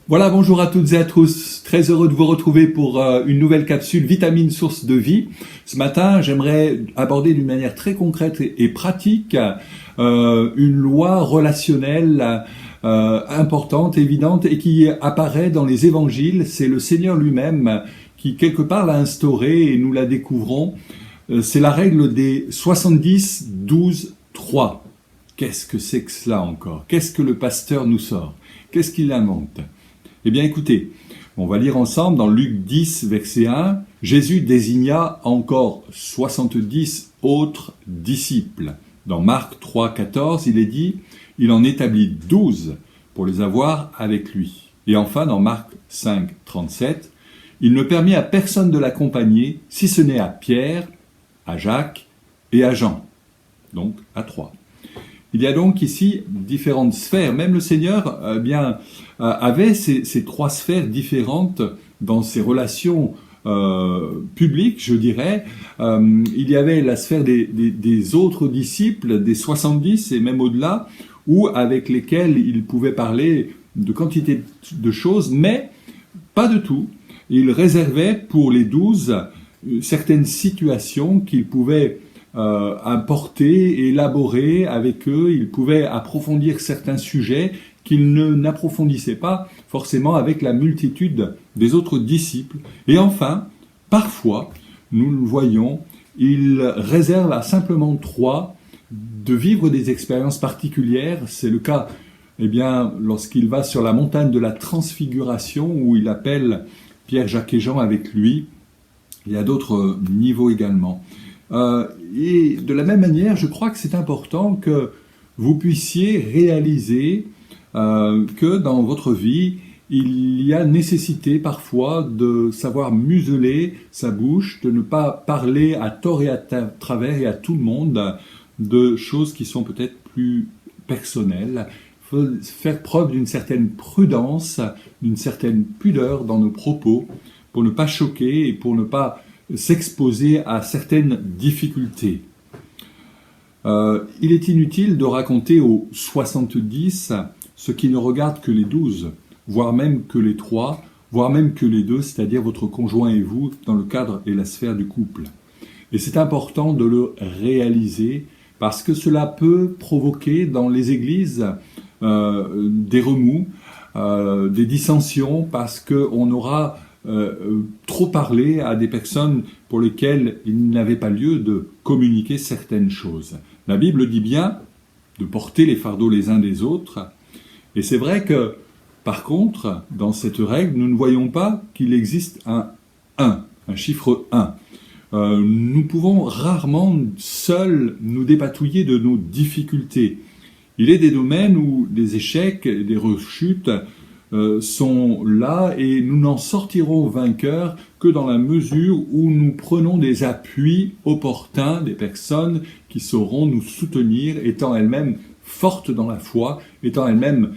Voilà, bonjour à toutes et à tous. Très heureux de vous retrouver pour une nouvelle capsule Vitamine Source de Vie. Ce matin, j'aimerais aborder d'une manière très concrète et pratique une loi relationnelle importante, évidente et qui apparaît dans les évangiles. C'est le Seigneur lui-même qui, quelque part, l'a instaurée et nous la découvrons. C'est la règle des 70, 12, 3. Qu'est-ce que c'est que cela encore? Qu'est-ce que le pasteur nous sort? Qu'est-ce qu'il invente? Eh bien écoutez, on va lire ensemble dans Luc 10, verset 1, « Jésus désigna encore 70 autres disciples. » Dans Marc 3, 14, il est dit, « Il en établit 12 pour les avoir avec lui. » Et enfin, dans Marc 5, 37, « Il ne permit à personne de l'accompagner, si ce n'est à Pierre, à Jacques et à Jean. » Donc à 3. Il y a donc ici différentes sphères. Même le Seigneur avait ces trois sphères différentes dans ses relations publiques, je dirais. Il y avait la sphère des autres disciples, des 70 et même au-delà, avec lesquels il pouvait parler de quantité de choses, mais pas de tout. Il réservait pour les 12 certaines situations qu'il pouvait apporter, élaborer avec eux. Il pouvait approfondir certains sujets qu'il n'approfondissait pas forcément avec la multitude des autres disciples. Et enfin, parfois, nous le voyons, il réserve à simplement 3 de vivre des expériences particulières. C'est le cas lorsqu'il va sur la montagne de la transfiguration où il appelle Pierre, Jacques et Jean avec lui. Il y a d'autres niveaux également. Et de la même manière, je crois que c'est important que vous puissiez réaliser que dans votre vie, il y a nécessité parfois de savoir museler sa bouche, de ne pas parler à tort et à travers et à tout le monde de choses qui sont peut-être plus personnelles. Il faut faire preuve d'une certaine prudence, d'une certaine pudeur dans nos propos pour ne pas choquer et pour ne pas s'exposer à certaines difficultés. Il est inutile de raconter aux 70 ce qui ne regarde que les 12, voire même que les 3, voire même que les 2, c'est-à-dire votre conjoint et vous, dans le cadre et la sphère du couple. Et c'est important de le réaliser parce que cela peut provoquer dans les églises des remous, des dissensions, parce qu'on aura trop parler à des personnes pour lesquelles il n'avait pas lieu de communiquer certaines choses. La Bible dit bien de porter les fardeaux les uns des autres, et c'est vrai que, par contre, dans cette règle, nous ne voyons pas qu'il existe un 1, un chiffre 1. Nous pouvons rarement seuls nous dépatouiller de nos difficultés. Il est des domaines où des échecs, des rechutes sont là et nous n'en sortirons vainqueurs que dans la mesure où nous prenons des appuis opportuns des personnes qui sauront nous soutenir, étant elles-mêmes fortes dans la foi, étant elles-mêmes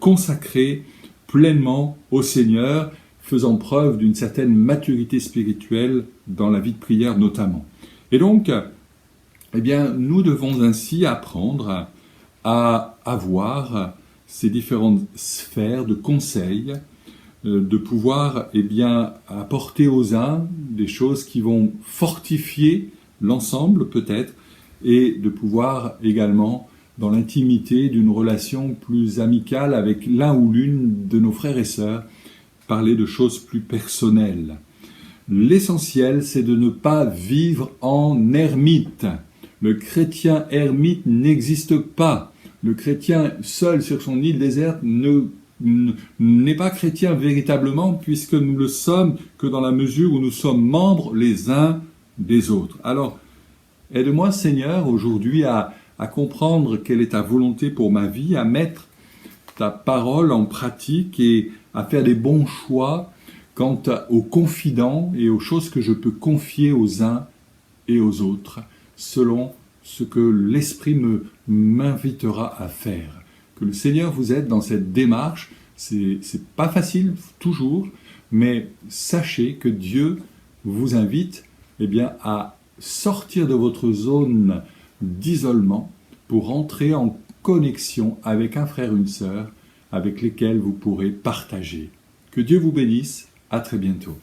consacrées pleinement au Seigneur, faisant preuve d'une certaine maturité spirituelle dans la vie de prière notamment. Et donc, nous devons ainsi apprendre à avoir ces différentes sphères de conseils, de pouvoir apporter aux uns des choses qui vont fortifier l'ensemble peut-être, et de pouvoir également, dans l'intimité d'une relation plus amicale avec l'un ou l'une de nos frères et sœurs, parler de choses plus personnelles. L'essentiel, c'est de ne pas vivre en ermite. Le chrétien ermite n'existe pas. Le chrétien seul sur son île déserte n'est pas chrétien véritablement, puisque nous le sommes que dans la mesure où nous sommes membres les uns des autres. Alors, aide-moi Seigneur aujourd'hui à comprendre quelle est ta volonté pour ma vie, à mettre ta parole en pratique et à faire des bons choix quant aux confidents et aux choses que je peux confier aux uns et aux autres, selon ce que l'Esprit m'invitera à faire. Que le Seigneur vous aide dans cette démarche. C'est pas facile toujours, mais sachez que Dieu vous invite à sortir de votre zone d'isolement pour entrer en connexion avec un frère, une sœur, avec lesquels vous pourrez partager. Que Dieu vous bénisse, à très bientôt.